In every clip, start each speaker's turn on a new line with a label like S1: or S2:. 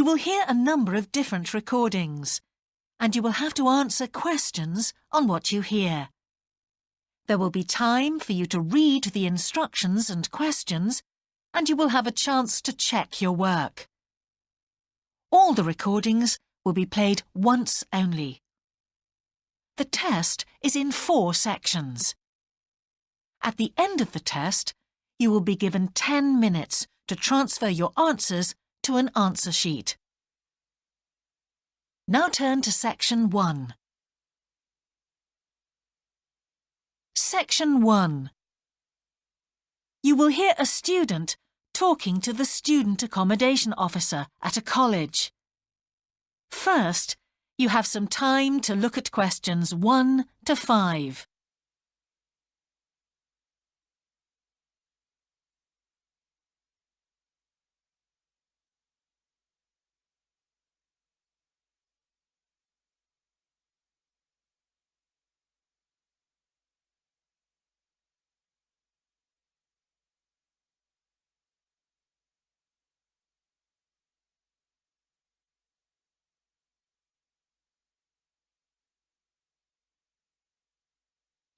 S1: You will hear a number of different recordings, and you will have to answer questions on what you hear. There will be time for you to read the instructions and questions, and you will have a chance to check your work. All the recordings will be played once only. The test is in 4 sections. At the end of the test, you will be given 10 minutes to transfer your answers to an answer sheet. Now turn to Section 1. Section 1. You will hear a student talking to the student accommodation officer at a college. First, you have some time to look at questions 1 to 5.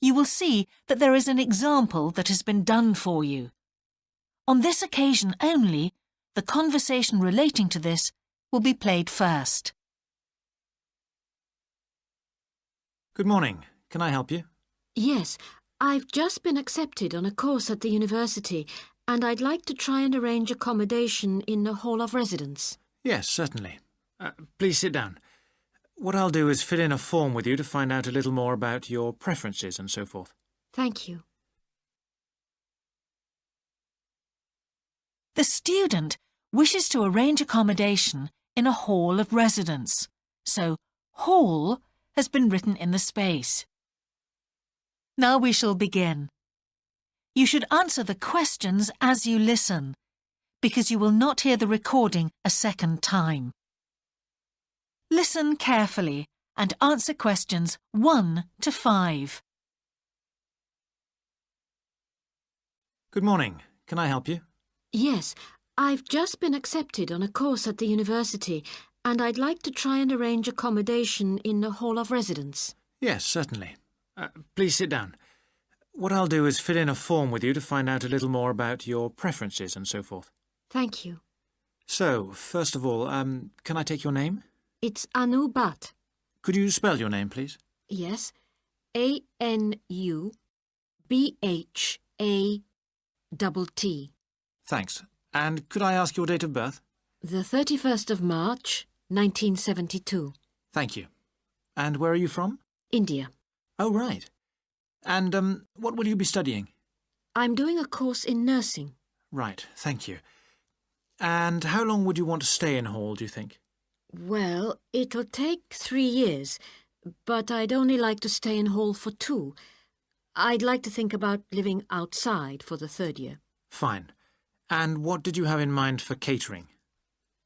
S1: You will see that there is an example that has been done for you. On this occasion only, the conversation relating to this will be played first.
S2: Good morning. Can I help you?
S3: Yes, I've just been accepted on a course at the university and I'd like to try and arrange accommodation in the hall of residence.
S2: Yes, certainly. Please sit down. What I'll do is fill in a form with you to find out a little more about your preferences and so forth.
S3: Thank you.
S1: The student wishes to arrange accommodation in a hall of residence, so hall has been written in the space. Now we shall begin. You should answer the questions as you listen, because you will not hear the recording a second time. Listen carefully and answer questions 1 to 5.
S2: Good morning. Can I help you?
S3: Yes, I've just been accepted on a course at the university and I'd like to try and arrange accommodation in the hall of residence.
S2: Yes, certainly. Please sit down. What I'll do is fill in a form with you to find out a little more about your preferences and so forth.
S3: Thank you.
S2: So, first of all, can I take your name?
S3: It's Anu Bhatt.
S2: Could you spell your name, please?
S3: Yes, ANUBHATT.
S2: Thanks. And could I ask your date of birth?
S3: The 31st of March, 1972.
S2: Thank you. And where are you from?
S3: India.
S2: Oh, right. And what will you be studying?
S3: I'm doing a course in nursing.
S2: Right, thank you. And how long would you want to stay in hall, do you think?
S3: Well, it'll take 3 years, but I'd only like to stay in hall for 2. I'd like to think about living outside for the 3rd year.
S2: Fine. And what did you have in mind for catering?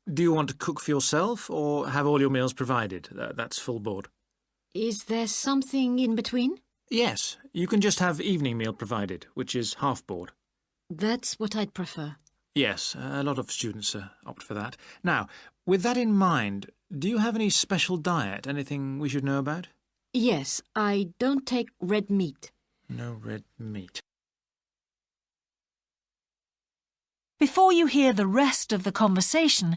S2: Do you want to cook for yourself or have all your meals provided? That's full board.
S3: Is there something in between?
S2: Yes, you can just have evening meal provided, which is half board.
S3: That's what I'd prefer.
S2: Yes, a lot of students opt for that. Now, with that in mind, do you have any special diet, anything we should know about?
S3: Yes, I don't take red meat.
S2: No red meat.
S1: Before you hear the rest of the conversation,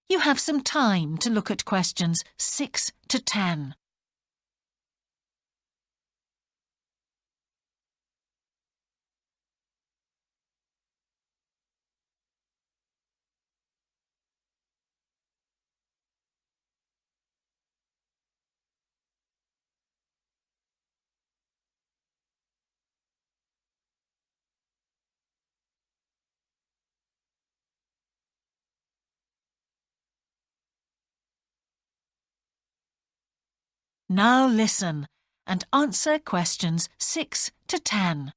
S1: you have some time to look at questions 6 to 10. Now listen and answer questions 6 to 10.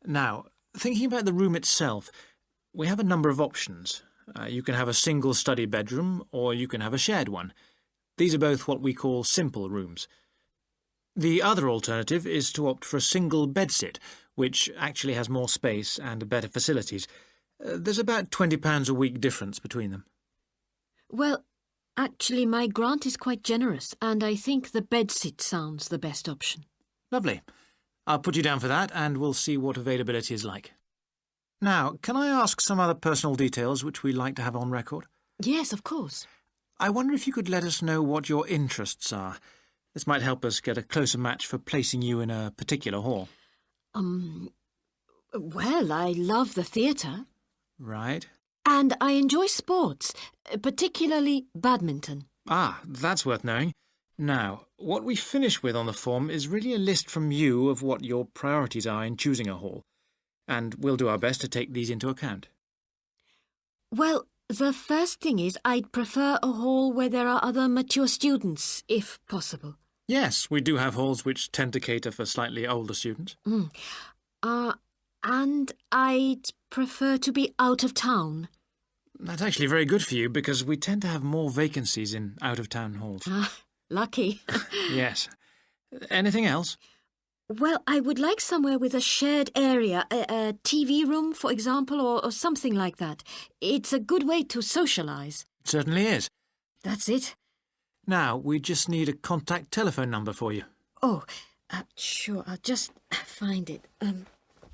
S2: Now, thinking about the room itself, we have a number of options. You can have a single study bedroom or you can have a shared one. These are both what we call simple rooms. The other alternative is to opt for a single bedsit, which actually has more space and better facilities. There's about £20 a week difference between them.
S3: Well, actually, my grant is quite generous, and I think the bedsit sounds the best option.
S2: Lovely. I'll put you down for that, and we'll see what availability is like. Now, can I ask some other personal details which we like to have on record?
S3: Yes, of course.
S2: I wonder if you could let us know what your interests are. This might help us get a closer match for placing you in a particular hall.
S3: Well, I love the theatre.
S2: Right.
S3: And I enjoy sports, particularly badminton.
S2: Ah, that's worth knowing. Now, what we finish with on the form is really a list from you of what your priorities are in choosing a hall, and we'll do our best to take these into account.
S3: Well, the first thing is I'd prefer a hall where there are other mature students, if possible.
S2: Yes, we do have halls which tend to cater for slightly older students.
S3: And I'd prefer to be out of town.
S2: That's actually very good for you because we tend to have more vacancies in out-of-town halls.
S3: Ah, lucky.
S2: Yes. Anything else?
S3: Well, I would like somewhere with a shared area, a TV room, for example, or something like that. It's a good way to socialise.
S2: It certainly is.
S3: That's it.
S2: Now, we just need a contact telephone number for you.
S3: Oh, sure, I'll just find it.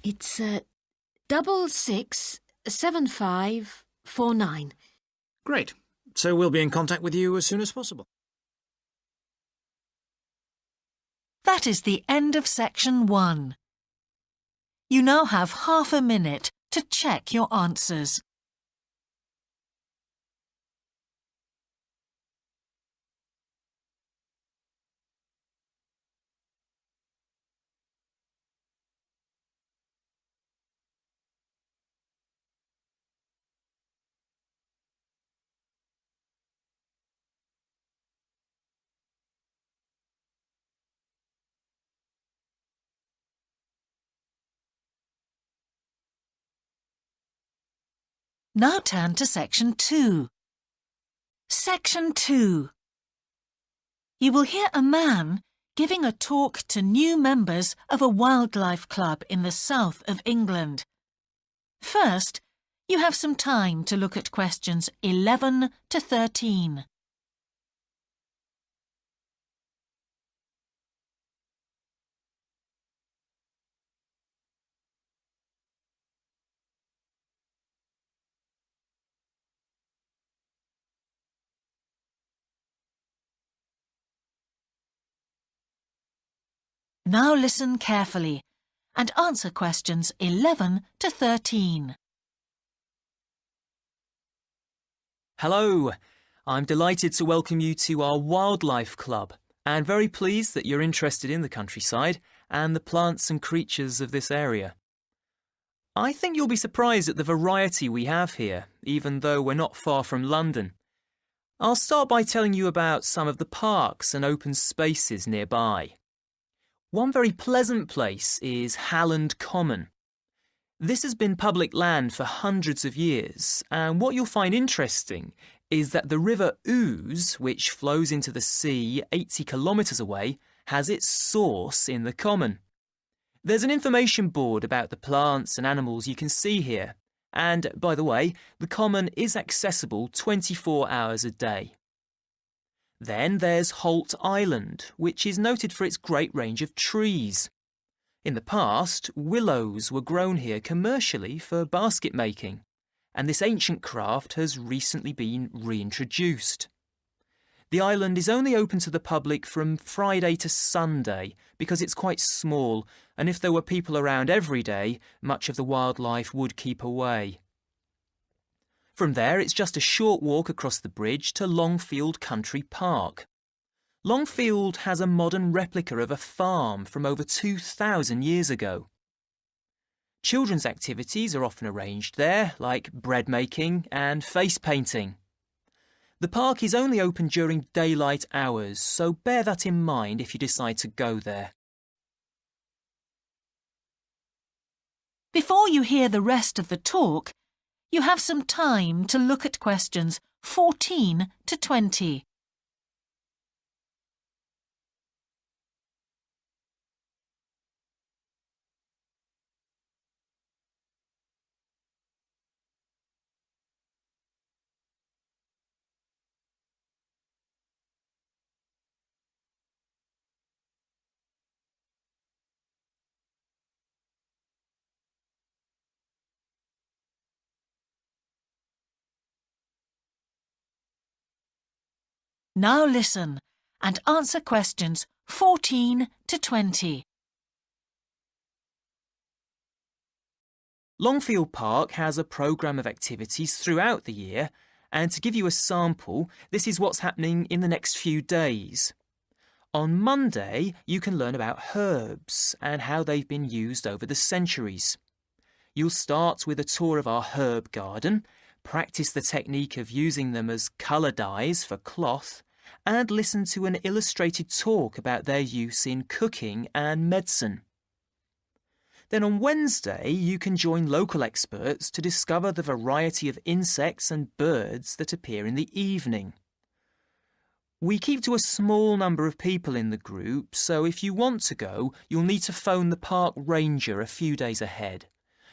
S3: It's 667549.
S2: Great. So we'll be in contact with you as soon as possible.
S1: That is the end of section 1. You now have half a minute to check your answers. Now turn to section 2. Section 2. You will hear a man giving a talk to new members of a wildlife club in the south of England. First, you have some time to look at questions 11 to 13. Now listen carefully and answer questions 11 to 13.
S4: Hello, I'm delighted to welcome you to our wildlife club and very pleased that you're interested in the countryside and the plants and creatures of this area. I think you'll be surprised at the variety we have here, even though we're not far from London. I'll start by telling you about some of the parks and open spaces nearby. One very pleasant place is Halland Common. This has been public land for hundreds of years, and what you'll find interesting is that the River Ouse, which flows into the sea 80 kilometres away, has its source in the common. There's an information board about the plants and animals you can see here, and, by the way, the common is accessible 24 hours a day. Then there's Holt Island, which is noted for its great range of trees. In the past, willows were grown here commercially for basket making, and this ancient craft has recently been reintroduced. The island is only open to the public from Friday to Sunday because it's quite small, and if there were people around every day, much of the wildlife would keep away. From there, it's just a short walk across the bridge to Longfield Country Park. Longfield has a modern replica of a farm from over 2,000 years ago. Children's activities are often arranged there, like bread making and face painting. The park is only open during daylight hours, so bear that in mind if you decide to go there.
S1: Before you hear the rest of the talk, you have some time to look at questions 14 to 20. Now listen and answer questions 14 to 20.
S4: Longfield Park has a programme of activities throughout the year, and to give you a sample, this is what's happening in the next few days. On Monday, you can learn about herbs and how they've been used over the centuries. You'll start with a tour of our herb garden, practice the technique of using them as colour dyes for cloth, and listen to an illustrated talk about their use in cooking and medicine. Then on Wednesday, you can join local experts to discover the variety of insects and birds that appear in the evening. We keep to a small number of people in the group, so if you want to go, you'll need to phone the park ranger a few days ahead.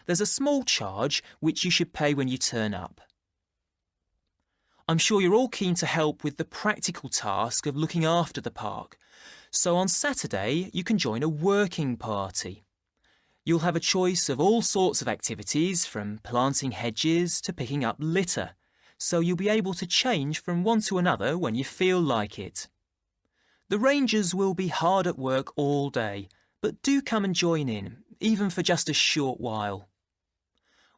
S4: There's a small charge which you should pay when you turn up. I'm sure you're all keen to help with the practical task of looking after the park, so on Saturday you can join a working party. You'll have a choice of all sorts of activities, from planting hedges to picking up litter, so you'll be able to change from one to another when you feel like it. The rangers will be hard at work all day, but do come and join in, even for just a short while.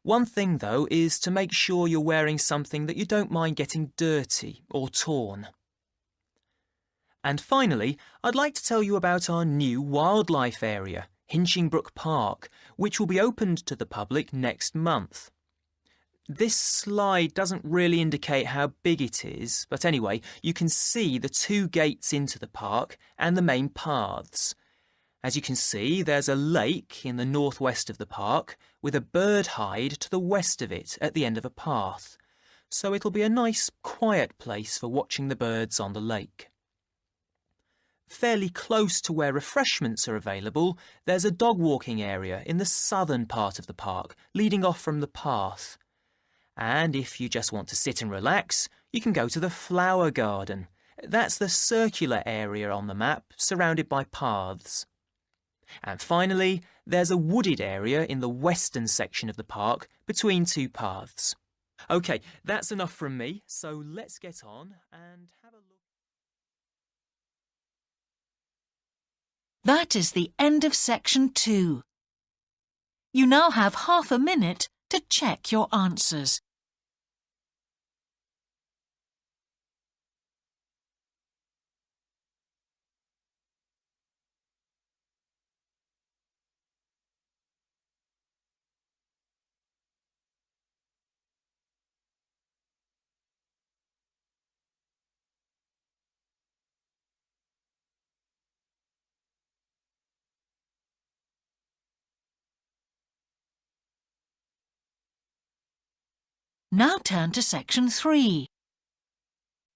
S4: One thing, though, is to make sure you're wearing something that you don't mind getting dirty or torn. And finally, I'd like to tell you about our new wildlife area, Hinchingbrook Park, which will be opened to the public next month. This slide doesn't really indicate how big it is, but anyway, you can see the 2 gates into the park and the main paths. As you can see, there's a lake in the northwest of the park with a bird hide to the west of it at the end of a path, so it'll be a nice, quiet place for watching the birds on the lake. Fairly close to where refreshments are available, there's a dog walking area in the southern part of the park, leading off from the path. And if you just want to sit and relax, you can go to the flower garden. That's the circular area on the map, surrounded by paths. And finally, there's a wooded area in the western section of the park, between 2 paths. OK, that's enough from me, so let's get on and have a look.
S1: That is the end of section 2. You now have half a minute to check your answers. Now turn to section 3.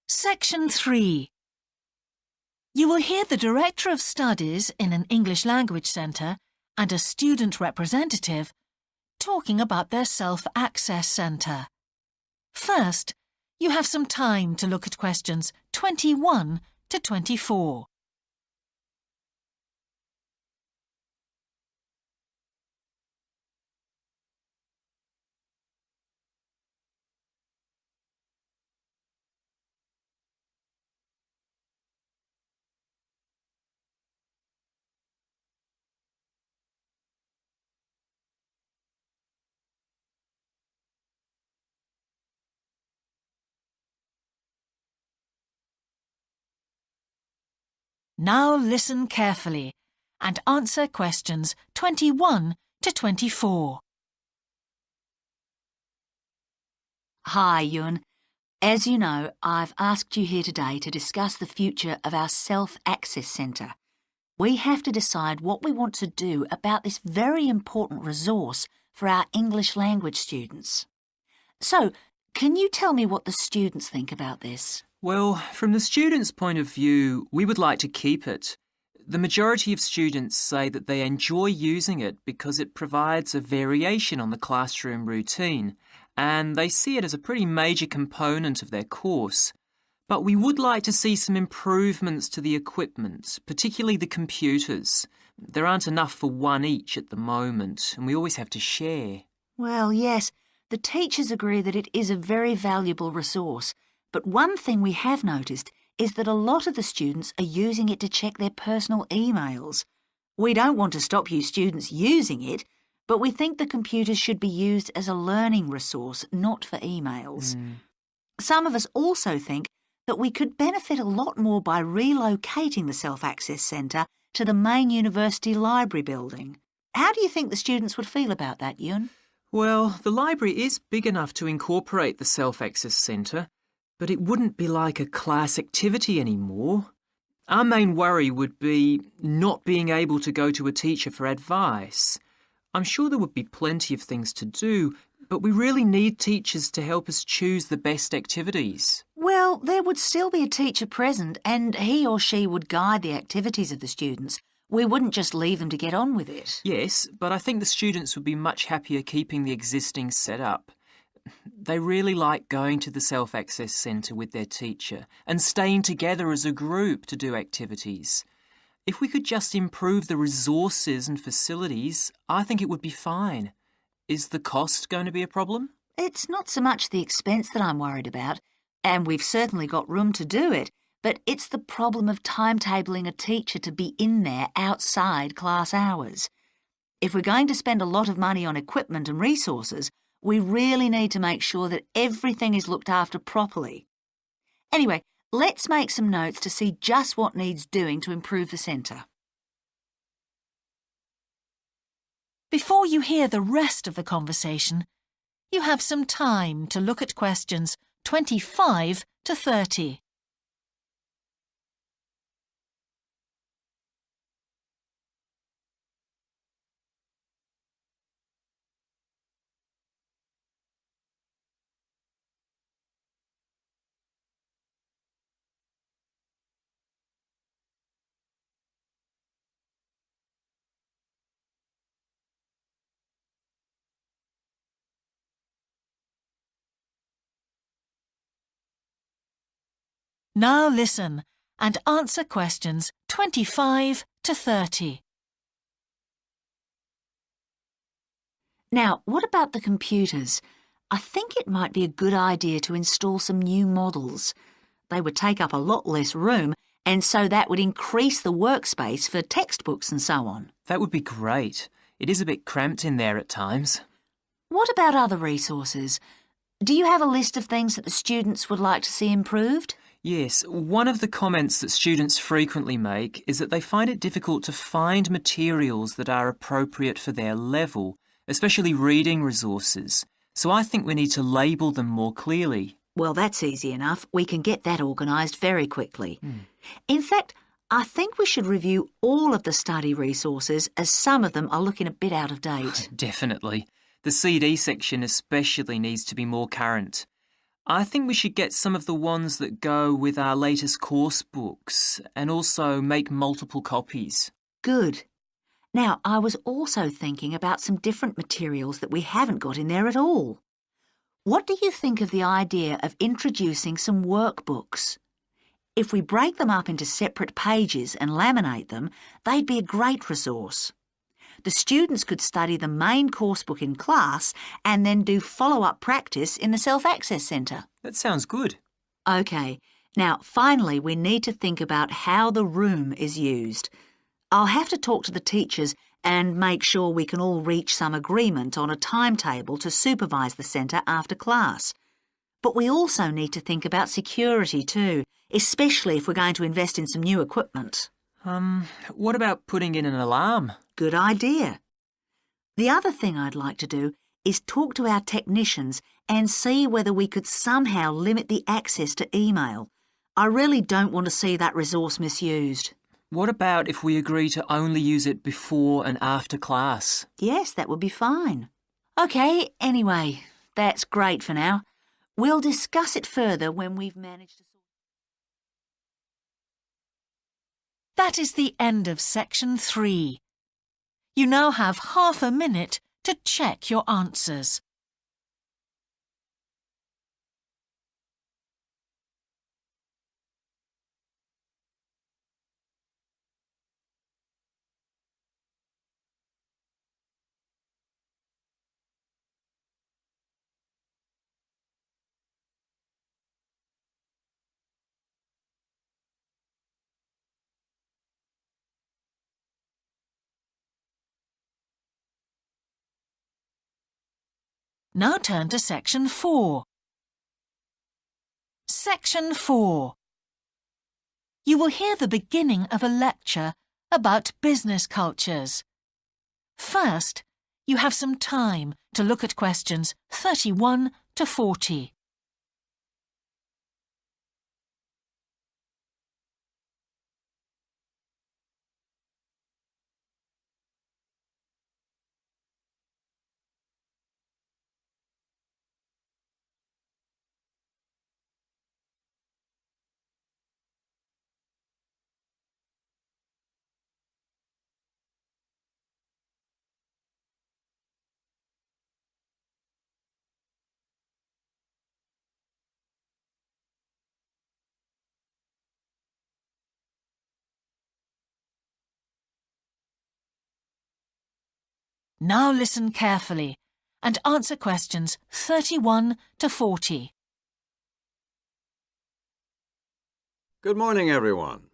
S1: Section 3. You will hear the Director of Studies in an English Language Centre and a student representative talking about their Self-Access Centre. First, you have some time to look at questions 21 to 24. Now listen carefully and answer questions 21 to 24.
S5: Hi, Yun. As you know, I've asked you here today to discuss the future of our Self-Access Centre. We have to decide what we want to do about this very important resource for our English language students. So, can you tell me what the students think about this?
S4: Well, from the students' point of view, we would like to keep it. The majority of students say that they enjoy using it because it provides a variation on the classroom routine, and they see it as a pretty major component of their course. But we would like to see some improvements to the equipment, particularly the computers. There aren't enough for one each at the moment, and we always have to share.
S5: Well, yes, the teachers agree that it is a very valuable resource. But one thing we have noticed is that a lot of the students are using it to check their personal emails. We don't want to stop you students using it, but we think the computers should be used as a learning resource, not for emails. Some of us also think that we could benefit a lot more by relocating the Self-Access Centre to the main university library building. How do you think the students would feel about that, Yun?
S4: Well, the library is big enough to incorporate the Self-Access Centre, but it wouldn't be like a class activity anymore. Our main worry would be not being able to go to a teacher for advice. I'm sure there would be plenty of things to do, but we really need teachers to help us choose the best activities.
S5: Well, there would still be a teacher present and he or she would guide the activities of the students. We wouldn't just leave them to get on with it.
S4: Yes, but I think the students would be much happier keeping the existing setup. They really like going to the Self-Access Centre with their teacher and staying together as a group to do activities. If we could just improve the resources and facilities, I think it would be fine. Is the cost going to be a problem?
S5: It's not so much the expense that I'm worried about, and we've certainly got room to do it, but it's the problem of timetabling a teacher to be in there outside class hours. If we're going to spend a lot of money on equipment and resources, we really need to make sure that everything is looked after properly. Anyway, let's make some notes to see just what needs doing to improve the centre.
S1: Before you hear the rest of the conversation, you have some time to look at questions 25 to 30. Now listen and answer questions 25 to 30.
S5: Now, what about the computers? I think it might be a good idea to install some new models. They would take up a lot less room, and so that would increase the workspace for textbooks and so on.
S4: That would be great. It is a bit cramped in there at times.
S5: What about other resources? Do you have a list of things that the students would like to see improved?
S4: Yes, one of the comments that students frequently make is that they find it difficult to find materials that are appropriate for their level, especially reading resources. So I think we need to label them more clearly.
S5: Well, that's easy enough. We can get that organised very quickly. In fact, I think we should review all of the study resources as some of them are looking a bit out of date.
S4: Definitely. The CD section especially needs to be more current. I think we should get some of the ones that go with our latest course books and also make multiple copies.
S5: Good. Now, I was also thinking about some different materials that we haven't got in there at all. What do you think of the idea of introducing some workbooks? If we break them up into separate pages and laminate them, they'd be a great resource. The students could study the main course book in class and then do follow-up practice in the Self-Access Centre.
S4: That sounds good.
S5: OK, now finally we need to think about how the room is used. I'll have to talk to the teachers and make sure we can all reach some agreement on a timetable to supervise the centre after class. But we also need to think about security too, especially if we're going to invest in some new equipment.
S4: What about putting in an alarm?
S5: Good idea. The other thing I'd like to do is talk to our technicians and see whether we could somehow limit the access to email. I really don't want to see that resource misused.
S4: What about if we agree to only use it before and after class?
S5: Yes, that would be fine. OK, anyway, that's great for now. We'll discuss it further when we've managed to sort.
S1: That is the end of section 3. You now have half a minute to check your answers. Now turn to Section 4. Section 4. You will hear the beginning of a lecture about business cultures. First, you have some time to look at questions 31 to 40. Now listen carefully and answer questions 31 to 40.
S6: Good morning, everyone.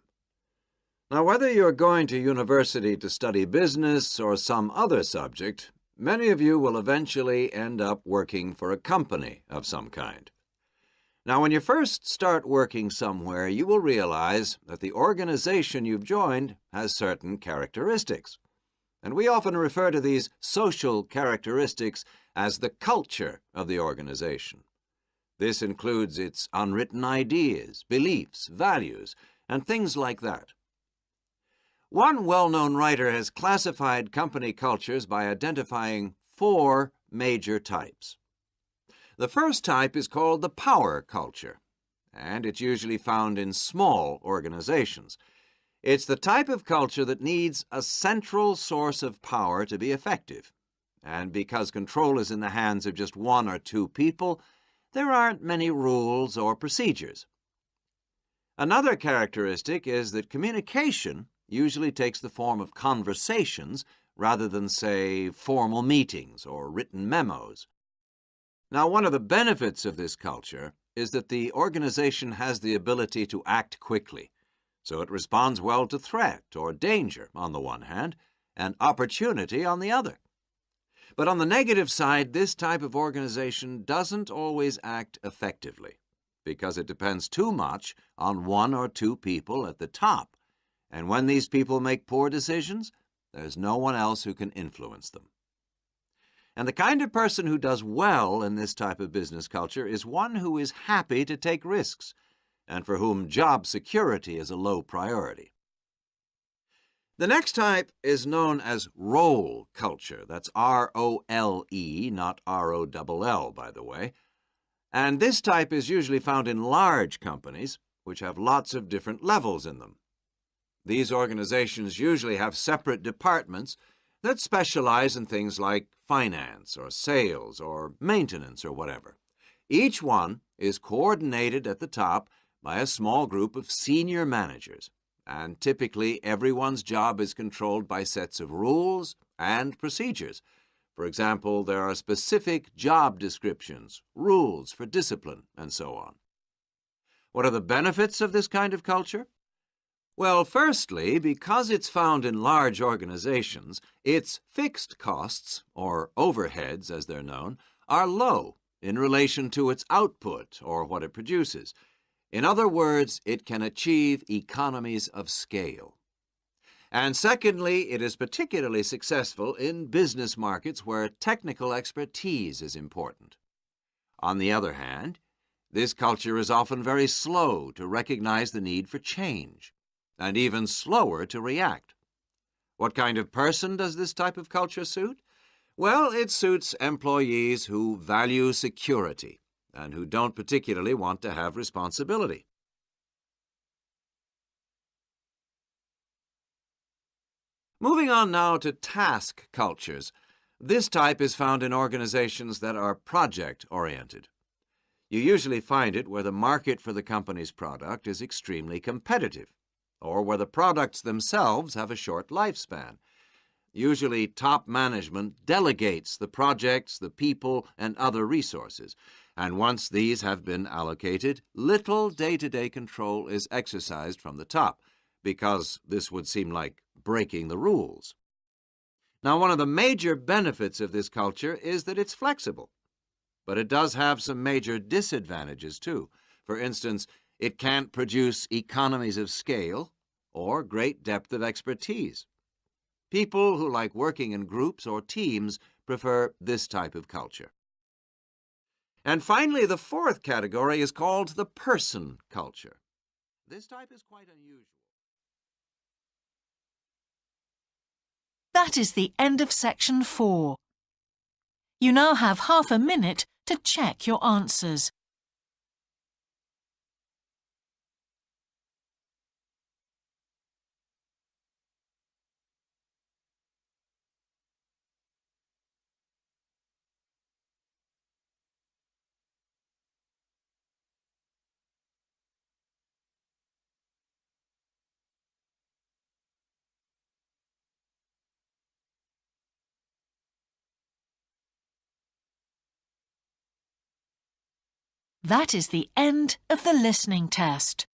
S6: Now, whether you're going to university to study business or some other subject, many of you will eventually end up working for a company of some kind. Now, when you first start working somewhere, you will realize that the organization you've joined has certain characteristics. And we often refer to these social characteristics as the culture of the organization. This includes its unwritten ideas, beliefs, values, and things like that. One well-known writer has classified company cultures by identifying 4 major types. The first type is called the power culture, and it's usually found in small organizations. It's the type of culture that needs a central source of power to be effective. And because control is in the hands of just 1 or 2 people, there aren't many rules or procedures. Another characteristic is that communication usually takes the form of conversations rather than, say, formal meetings or written memos. Now, one of the benefits of this culture is that the organization has the ability to act quickly. So it responds well to threat or danger on the one hand, and opportunity on the other. But on the negative side, this type of organization doesn't always act effectively, because it depends too much on 1 or 2 people at the top. And when these people make poor decisions, there's no one else who can influence them. And the kind of person who does well in this type of business culture is one who is happy to take risks, and for whom job security is a low priority. The next type is known as role culture. That's R-O-L-E, not R-O-double-L, by the way. And this type is usually found in large companies, which have lots of different levels in them. These organizations usually have separate departments that specialize in things like finance or sales or maintenance or whatever. Each one is coordinated at the top by a small group of senior managers, and typically everyone's job is controlled by sets of rules and procedures. For example, there are specific job descriptions, rules for discipline, and so on. What are the benefits of this kind of culture? Well, firstly, because it's found in large organizations, its fixed costs, or overheads as they're known, are low in relation to its output or what it produces. In other words, it can achieve economies of scale. And secondly, it is particularly successful in business markets where technical expertise is important. On the other hand, this culture is often very slow to recognize the need for change, and even slower to react. What kind of person does this type of culture suit? Well, it suits employees who value security and who don't particularly want to have responsibility. Moving on now to task cultures. This type is found in organizations that are project-oriented. You usually find it where the market for the company's product is extremely competitive, or where the products themselves have a short lifespan. Usually, top management delegates the projects, the people, and other resources. And once these have been allocated, little day-to-day control is exercised from the top, because this would seem like breaking the rules. Now, one of the major benefits of this culture is that it's flexible. But it does have some major disadvantages, too. For instance, it can't produce economies of scale or great depth of expertise. People who like working in groups or teams prefer this type of culture. And finally, the fourth category is called the person culture. This type is quite unusual.
S1: That is the end of section 4. You now have half a minute to check your answers. That is the end of the listening test.